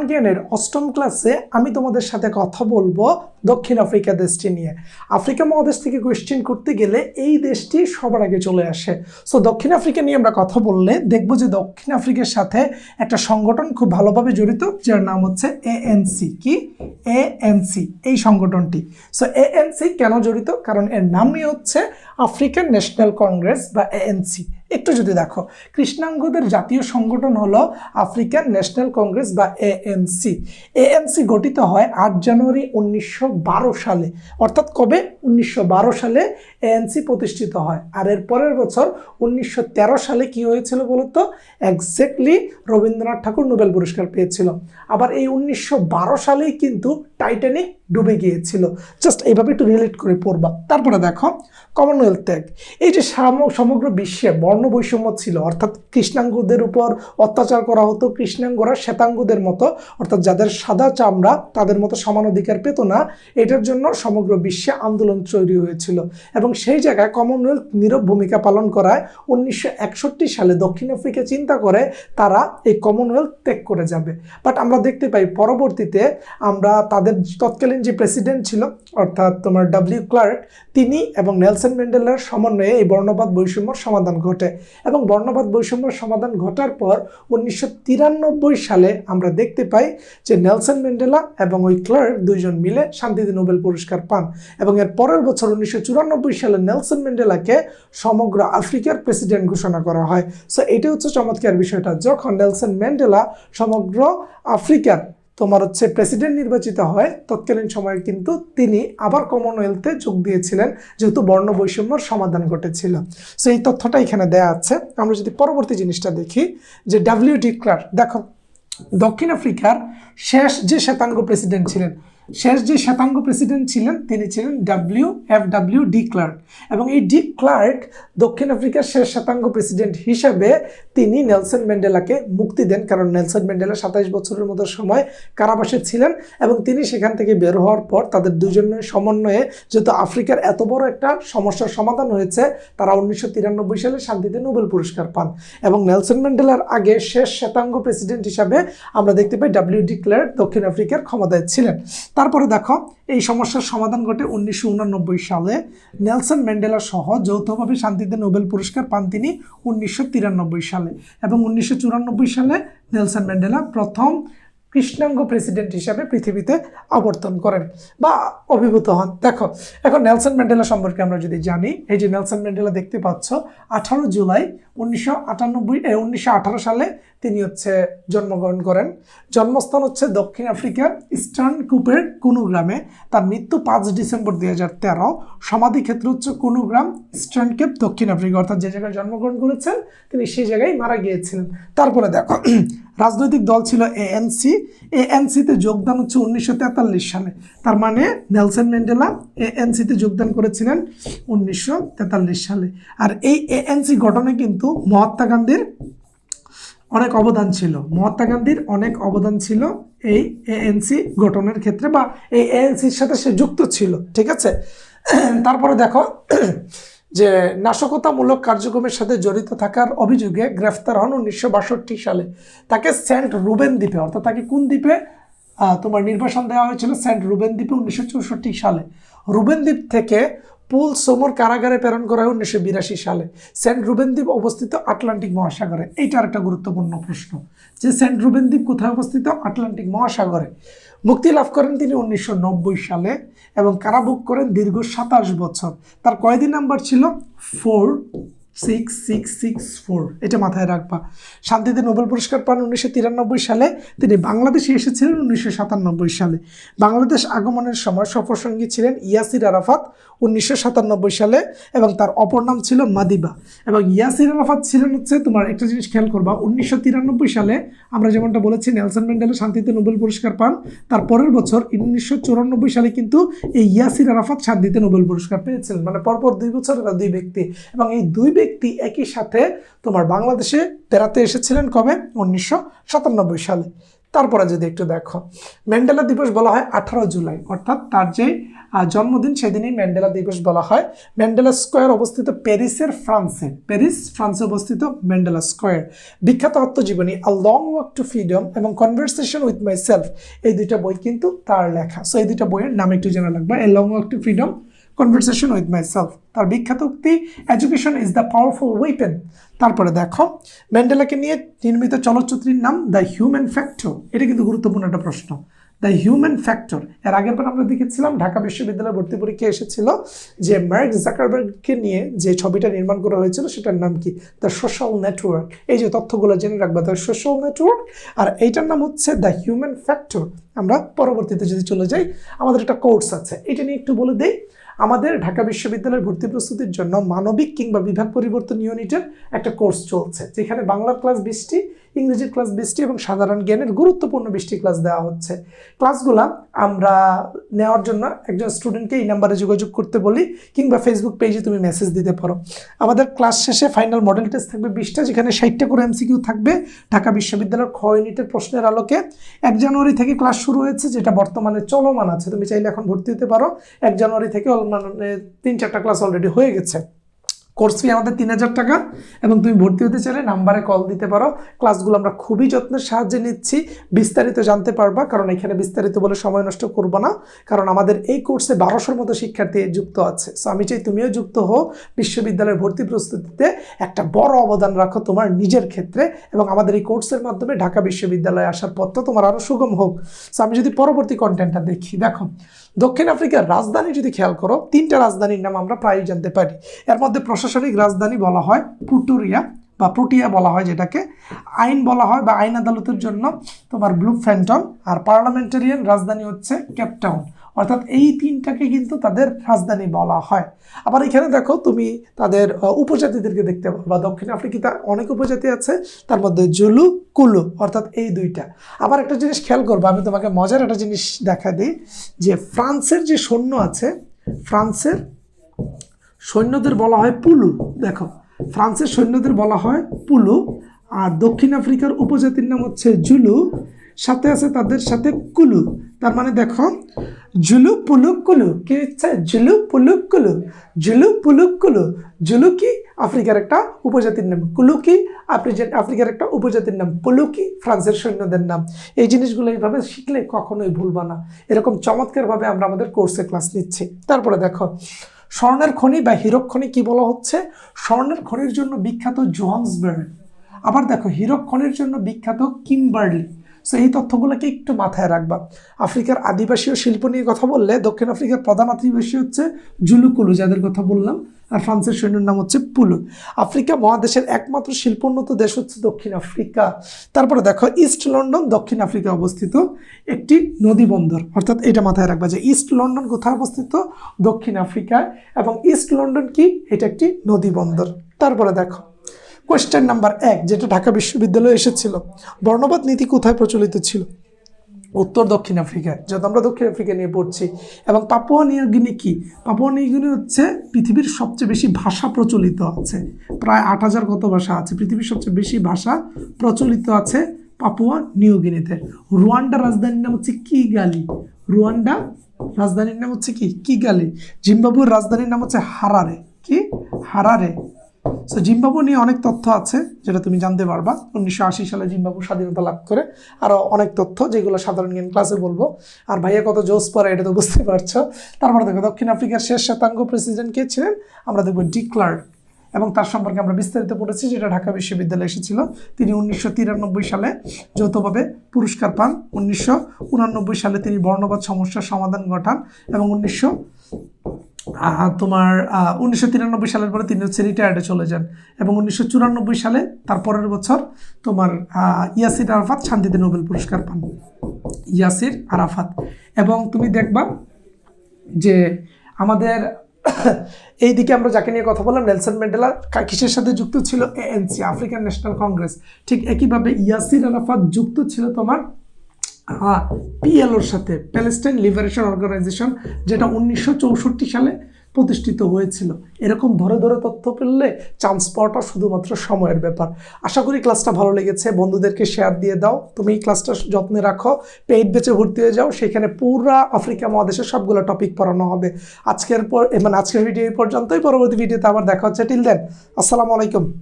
সাধারণ জ্ঞানের অষ্টম ক্লাসে আমি তোমাদের সাথে কথা বলবো দক্ষিণ আফ্রিকা দেশটি নিয়ে। আফ্রিকা মহাদেশ থেকে কোয়েশ্চেন করতে গেলে এই দেশটি সবার আগে চলে আসে। সো দক্ষিণ আফ্রিকা নিয়ে আমরা কথা বললে দেখবো যে দক্ষিণ আফ্রিকার সাথে একটা সংগঠন খুব ভালোভাবে জড়িত, যার নাম হচ্ছে এএনসি। কি? এএনসি, এই সংগঠনটি। সো এএনসি কেন জড়িত? কারণ এর নামই হচ্ছে আফ্রিকান ন্যাশনাল কংগ্রেস বা এএনসি। একটু যদি দেখো, কৃষ্ণাঙ্গদের জাতীয় সংগঠন হলো আফ্রিকান ন্যাশনাল কংগ্রেস বা এএনসি। এএনসি গঠিত হয় 8 জানুয়ারি 1912 সালে। অর্থাৎ কবে? 1912 সালে এএনসি প্রতিষ্ঠিত হয়। আর এর পরের বছর 1913 সালে কি হয়েছিল বলতো? এক্স্যাক্টলি রবীন্দ্রনাথ ঠাকুর নোবেল পুরস্কার পেয়েছিল। আবার এই 1912 সালেই কিন্তু টাইটানিক ডুবে গিয়েছিল। জাস্ট এইভাবে একটু রিলেট করে পড়বা। তারপরে দেখো কমনওয়েলথ ত্যাগ। এই যে সমগ্র বিশ্বে বর্ণ বৈষম্য ছিল, অর্থাৎ কৃষ্ণাঙ্গদের উপর অত্যাচার করা হতো, কৃষ্ণাঙ্গরা শ্বেতাঙ্গদের মতো, অর্থাৎ যাদের সাদা চামড়া তাদের মতো সমান অধিকার পেত না, এটার জন্য সমগ্র বিশ্বে আন্দোলন তৈরি হয়েছিল। এবং সেই জায়গায় কমনওয়েলথ নীরব ভূমিকা পালন করায় 1961 সালে দক্ষিণ আফ্রিকা চিন্তা করে তারা এই কমনওয়েলথ ত্যাগ করে যাবে। বাট আমরা দেখতে পাই পরবর্তীতে আমরা তাদের তৎকালীন যে প্রেসিডেন্ট ছিল, অর্থাৎ তোমার ডব্লিউ ক্লার্ক, তিনি এবং নেলসন ম্যান্ডেলার সমন্বয়ে এই বর্ণবাদ বৈষম্যর সমাধান ঘটে। এবং বর্ণবাদ বৈষম্যের সমাধান ঘটার পর 1993 সালে আমরা দেখতে পাই যে নেলসন ম্যান্ডেলা এবং ওই ক্লার্ক দুইজন মিলে শান্তিতে নোবেল পুরস্কার পান। এবং এর পরের বছর 1994 সালে নেলসন ম্যান্ডেলাকে সমগ্র আফ্রিকার প্রেসিডেন্ট ঘোষণা করা হয়। সো এটা হচ্ছে চমৎকার বিষয়টা, যখন নেলসন ম্যান্ডেলা সমগ্র আফ্রিকার তোমার হচ্ছে প্রেসিডেন্ট নির্বাচিত হয়, তৎকালীন সময়ে কিন্তু তিনি আবার কমনওয়েলথে যোগ দিয়েছিলেন, যেহেতু বর্ণ বৈষম্যর সমাধান ঘটেছিল। সো এই তথ্যটা এখানে দেয়া আছে। আমরা যদি পরবর্তী জিনিসটা দেখি, যে ডব্লিউ.ডি. ক্লার্ক, দেখো দক্ষিণ আফ্রিকার শেষ যে শ্বেতাঙ্গ প্রেসিডেন্ট ছিলেন তিনি ছিলেন ডব্লিউ.ডি. ক্লার্ক। এবং এই ডি ক্লার্ক দক্ষিণ আফ্রিকার শেষ শ্বেতাঙ্গ প্রেসিডেন্ট হিসাবে তিনি নেলসন ম্যান্ডেলাকে মুক্তি দেন, কারণ নেলসন ম্যান্ডেলা 27 বছরের মতো সময় কারাবাসে ছিলেন। এবং তিনি সেখান থেকে বের হওয়ার পর তাদের দুজনের সমন্বয়ে, যেহেতু আফ্রিকার এত বড় একটা সমস্যার সমাধান হয়েছে, তারা 1993 সালে শান্তিতে নোবেল পুরস্কার পান। এবং নেলসন ম্যান্ডেলার আগে শেষ শ্বেতাঙ্গ প্রেসিডেন্ট হিসাবে আমরা দেখতে পাই ডব্লিউ.ডি. ক্লার্ক দক্ষিণ আফ্রিকার ক্ষমতায় ছিলেন। তারপরে দেখো এই সমস্যার সমাধান ঘটে 1989 সালে। নেলসন ম্যান্ডেলা সহ যৌথভাবে শান্তিতে নোবেল পুরস্কার পান তিনি 1993 সালে। এবং 1994 সালে নেলসন ম্যান্ডেলা প্রথম কৃষ্ণাঙ্গ প্রেসিডেন্ট হিসাবে পৃথিবীতে আবর্তন করেন বা অভিভূত হন। দেখো এখন নেলসন ম্যান্ডেলা সম্পর্কে আমরা যদি জানি, এই যে নেলসন ম্যান্ডেলা দেখতে পাচ্ছ, 18 জুলাই 1918 সালে তিনি হচ্ছে জন্মগ্রহণ করেন। জন্মস্থান হচ্ছে দক্ষিণ আফ্রিকার ইস্টার্ন কুপের কুনু গ্রামে। তার মৃত্যু 5 ডিসেম্বর 2013। সমাধিক্ষেত্র হচ্ছে কুনু গ্রাম, ইস্টার্ন কেপ, দক্ষিণ আফ্রিকা। অর্থাৎ যে জায়গায় জন্মগ্রহণ করেছেন তিনি সেই জায়গায় মারা গিয়েছিলেন। তারপরে দেখো রাজনৈতিক দল ছিল এএনসি। এএনসিতে যোগদান হচ্ছে 1943 সালে। তার মানে নেলসন ম্যান্ডেলা এএনসিতে যোগদান করেছিলেন 1943 সালে। আর এই এএনসি গঠনে কিন্তু মহাত্মা গান্ধীর অনেক অবদান ছিল এই এএনসি গঠনের ক্ষেত্রে, বা এই এএনসির সাথে সে যুক্ত ছিল। ঠিক আছে। তারপরে দেখো যে নাশকতামূলক কার্যক্রমের সাথে জড়িত থাকার অভিযোগে গ্রেফতার হন 1962 সালে। তাকে সেন্ট রুবেন দ্বীপে, অর্থাৎ তাকে কোন দ্বীপে তোমার নির্বাসন দেওয়া হয়েছিল? সেন্ট রুবেন দ্বীপে 1964 সালে। রুবেন দ্বীপ থেকে পুল সোমর কারাগারে প্রেরণ করা হয় 1982 সালে। সেন্ট রুবেন দ্বীপ অবস্থিত আটলান্টিক মহাসাগরে। এইটা আরেকটা গুরুত্বপূর্ণ প্রশ্ন, যে সেন্ট রুবেন দ্বীপ কোথায় অবস্থিত? আটলান্টিক মহাসাগরে। মুক্তি লাভ করেন তিনি 1990 সালে এবং কারাভোগ করেন দীর্ঘ 27 বছর। তার কয়েদি নাম্বার ছিল 46664, এটা মাথায় রাখবা। শান্তিতে নোবেল পুরস্কার পান 1993 সালে। তিনি বাংলাদেশে এসেছিলেন 1997 সালে। বাংলাদেশ আগমনের সময় সফরসঙ্গী ছিলেন ইয়াসির আরাফাত 1997 সালে, এবং তার অপর নাম ছিল মাদিবা। এবং ইয়াসির আরাফাত ছিলেন হচ্ছে, তোমার একটা জিনিস খেয়াল করবা, 1993 সালে আমরা যেমনটা বলেছি নেলসন ম্যান্ডেলা শান্তিতে নোবেল পুরস্কার পান, তার পরের বছর 1994 সালে কিন্তু এই ইয়াসির আরাফাত শান্তিতে নোবেল পুরস্কার পেয়েছিলেন। মানে পরপর 2 বছর এরা 2 ব্যক্তি, এবং এই 2 ব্যক্তি একই সাথে তোমার বাংলাদেশে বেড়াতে এসেছিলেন কবে? 1997 সালে। তারপরে যদি একটু দেখো, ম্যান্ডেলা দিবস বলা হয় 18 জুলাই, অর্থাৎ তার যে জন্মদিন সেদিনই ম্যান্ডেলা দিবস বলা হয়। ম্যান্ডেলা স্কোয়ার অবস্থিত প্যারিসের ফ্রান্সে, ফ্রান্সে অবস্থিত ম্যান্ডেলা স্কোয়ার। বিখ্যাত আত্মজীবনী a long walk two freedom এবং কনভারসেশন উইথ মাই সেলফ, এই দুইটা বই কিন্তু তার লেখা। সো এই দুইটা বইয়ের নাম একটু জানা লাগবে, a long walk two freedom, conversation with my self. তার বিখ্যাত উক্তি education is the powerful weapon. তারপরে দেখো, ম্যান্ডেলাকে নিয়ে নির্মিত চলচ্চিত্রের নাম দ্য হিউম্যান ফ্যাক্টর। এটা কিন্তু গুরুত্বপূর্ণ একটা প্রশ্ন, দ্য হিউম্যান ফ্যাক্টর। এর আগের বার আমরা দেখেছিলাম ঢাকা বিশ্ববিদ্যালয়ের ভর্তি পরীক্ষায় এসেছিল যে মার্ক জাকারবার্গকে নিয়ে যে ছবিটা নির্মাণ করা হয়েছিল সেটার নাম কি, দ্য সোশ্যাল নেটওয়ার্ক। এই যে তথ্যগুলো জেনে রাখবা, দ্য সোশ্যাল নেটওয়ার্ক, আর এইটার নাম হচ্ছে দ্য হিউম্যান ফ্যাক্টর। আমরা পরবর্তীতে যদি চলে যাই, আমাদের একটা কোর্স আছে, এটা নিয়ে একটু বলে দেই। আমাদের ঢাকা বিশ্ববিদ্যালয়ের ভর্তি প্রস্তুতির জন্য মানবিক কিংবা বিভাগ পরিবর্তন ইউনিটের একটা কোর্স চলছে, যেখানে বাংলার ক্লাস 20টি, ইংরেজির ক্লাস 20টি এবং সাধারণ জ্ঞানের গুরুত্বপূর্ণ 20টি ক্লাস দেওয়া হচ্ছে। ক্লাসগুলো আমরা নেওয়ার জন্য একজন স্টুডেন্টকে এই নাম্বারে যোগাযোগ করতে বলি, কিংবা ফেসবুক পেজে তুমি মেসেজ দিতে পারো। আমাদের ক্লাস শেষে ফাইনাল মডেল টেস্ট থাকবে 20টা, যেখানে 60টা করে MCQ থাকবে ঢাকা বিশ্ববিদ্যালয়ের খ ইউনিটের প্রশ্নের আলোকে। 1 জানুয়ারি থেকে ক্লাস শুরু হয়েছে, যেটা বর্তমানে চলমান আছে, তুমি চাইলে এখন ভর্তি হতে পারো। 1 জানুয়ারি থেকে 3-4টা ক্লাস অলরেডি হয়ে গেছে। কোর্স ফি আমাদের 3000 টাকা, এবং তুমি ভর্তি হতে চাইলে নাম্বারে কল দিতে পারো। ক্লাসগুলো আমরা খুবই যত্নের সাহায্যে নিচ্ছি, বিস্তারিত জানতে পারবা, কারণ এখানে বিস্তারিত বলে সময় নষ্ট করবো না, কারণ আমাদের এই কোর্সে 1200-র মতো শিক্ষার্থী যুক্ত আছে। সো আমি চাই তুমিও যুক্ত হও, বিশ্ববিদ্যালয়ের ভর্তি প্রস্তুতিতে একটা বড় অবদান রাখো তোমার নিজের ক্ষেত্রে, এবং আমাদের এই কোর্সের মাধ্যমে ঢাকা বিশ্ববিদ্যালয়ে আসার পথটা তোমার আরও সুগম হোক। সো আমি যদি পরবর্তী কন্টেন্টটা দেখি, দেখো দক্ষিণ আফ্রিকার রাজধানী যদি খেয়াল করো, 3টা রাজধানীর নাম আমরা প্রায়ই জানতে পারি। এর মধ্যে প্রশাসনিক রাজধানী বলা হয় প্রিটোরিয়া বা প্রোটিয়া বলা হয় যেটাকে, আইন বলা হয় বা আইন আদালতের জন্য তোমার ব্লু ফ্যান্টন, আর পার্লামেন্টারিয়ান রাজধানী হচ্ছে কেপটাউন। অর্থাৎ এই 3টাকে কিন্তু তাদের রাজধানী বলা হয়। আবার এখানে দেখো তুমি তাদের উপজাতিদেরকে দেখতে পারবা। দক্ষিণ আফ্রিকাতে অনেক উপজাতি আছে, তার মধ্যে জুলু, কুলু, অর্থাৎ এই 2টা। আবার একটা জিনিস খেয়াল করবো, আমি তোমাকে মজার একটা জিনিস দেখা দিই, যে ফ্রান্সের যে সৈন্য আছে, ফ্রান্সের সৈন্যদের বলা হয় পুলু। দেখো ফ্রান্সের সৈন্যদের বলা হয় পুলু, আর দক্ষিণ আফ্রিকার উপজাতির নাম হচ্ছে জুলু, সাথে আছে তাদের সাথে কুলু। তার মানে দেখো জুলু পুলু কুলু, কি হচ্ছে জুলু পুলু কুলু, জুলু পুলু কুলু। জুলু কি আফ্রিকার একটা উপজাতির নাম, কুলু কি আফ্রিকার একটা উপজাতির নাম, পুলু কি ফ্রান্সের সৈন্যদের নাম। এই জিনিসগুলো এইভাবে শিখলে কখনোই ভুলবা না। এরকম চমৎকারভাবে আমরা আমাদের কোর্সে ক্লাস নিচ্ছি। তারপরে দেখো স্বর্ণের খনি বা হীরক খনি কি বলা হচ্ছে, স্বর্ণের খনির জন্য বিখ্যাত জোহান্সবার্গ। আবার দেখো হীরক খনির জন্য বিখ্যাত কিম্বার্লি। সো এই তথ্যগুলোকে একটু মাথায় রাখবা। আফ্রিকার আদিবাসী ও শিল্প নিয়ে কথা বললে দক্ষিণ আফ্রিকার প্রধান আদিবাসী হচ্ছে জুলুকুলু, যাদের কথা বললাম, আর ফ্রান্সের সৈন্যের নাম হচ্ছে পুলু। আফ্রিকা মহাদেশের একমাত্র শিল্পোন্নত দেশ হচ্ছে দক্ষিণ আফ্রিকা। তারপরে দেখো ইস্ট লন্ডন দক্ষিণ আফ্রিকা অবস্থিত একটি নদী বন্দর, অর্থাৎ এটা মাথায় রাখবা যে ইস্ট লন্ডন কোথায় অবস্থিত, দক্ষিণ আফ্রিকায়, এবং ইস্ট লন্ডন কি, এটা একটি নদী বন্দর। তারপরে দেখো কোয়েশ্চেন নাম্বার 1, যেটা ঢাকা বিশ্ববিদ্যালয়ে এসেছিল, বর্ণবাদ নীতি কোথায় প্রচলিত ছিল? উত্তর দক্ষিণ আফ্রিকায়, যত আমরা দক্ষিণ আফ্রিকা নিয়ে পড়ছি। এবং পাপুয়া নিউ গিনি কি, পাপুয়া নিউ গিনি হচ্ছে পৃথিবীর সবচেয়ে বেশি ভাষা প্রচলিত আছে, প্রায় 8000 কত ভাষা আছে, পৃথিবীর সবচেয়ে বেশি ভাষা প্রচলিত আছে পাপুয়া নিউ গিনিতে। রুয়ান্ডার রাজধানীর নাম হচ্ছে কিগালি, রুয়ান্ডা রাজধানীর নাম হচ্ছে কি, কিগালি। জিম্বাবুয়ের রাজধানীর নাম হচ্ছে হারারে, কি হারারে। সো জিম্বাবু নিয়ে অনেক তথ্য আছে যেটা তুমি জানতে পারবা। 1980 সালে জিম্বাবু স্বাধীনতা লাভ করে, আরও অনেক তথ্য যেগুলো সাধারণ জ্ঞান ক্লাসে বলবো। আর ভাইয়া কত জোস পরে এটা তো বুঝতে পারছো। তারপরে দেখো দক্ষিণ আফ্রিকার শেষ শ্বেতাঙ্গ প্রেসিডেন্ট কে ছিলেন, আমরা দেখবো ডি ক্লার্ক, এবং তার সম্পর্কে আমরা বিস্তারিত পড়েছি, যেটা ঢাকা বিশ্ববিদ্যালয়ে এসেছিল। তিনি 1993 সালে যৌথভাবে পুরস্কার পান। 1989 সালে তিনি বর্ণবাদ সমস্যার সমাধান ঘটান, এবং 1993 সালের পরে তিনি হচ্ছে রিটায়ার্ডে চলে যান, এবং 1994 সালে তার পরের বছর তোমার ইয়াসির আরাফাত শান্তিতে নোবেল পুরস্কার পান, ইয়াসির আরাফাত। এবং তুমি দেখবা যে আমাদের এইদিকে আমরা যাকে নিয়ে কথা বললাম, নেলসন ম্যান্ডেলা কিসের সাথে যুক্ত ছিল, ANC, আফ্রিকান ন্যাশনাল কংগ্রেস। ঠিক একইভাবে ইয়াসির আরাফাত যুক্ত ছিল তোমার PLOর সাথে, প্যালেস্টাইন লিবারেশন অর্গানাইজেশন, যেটা 1964 সালে প্রতিষ্ঠিত হয়েছিল। এরকম ধরে ধরে তথ্য পেলে চান্স পাওয়াটা শুধুমাত্র সময়ের ব্যাপার। আশা করি ক্লাসটা ভালো লেগেছে, বন্ধুদেরকে শেয়ার দিয়ে দাও। তুমি এই ক্লাসটা যত্নে রাখো, পেইড ব্যাচে ভর্তি হয়ে যাও, সেখানে পুরা আফ্রিকা মহাদেশের সবগুলো টপিক পড়ানো হবে। আজকের ভিডিও এই পর্যন্তই, পরবর্তী ভিডিওতে আবার দেখা হচ্ছে। টিল দেন, আসসালামু আলাইকুম।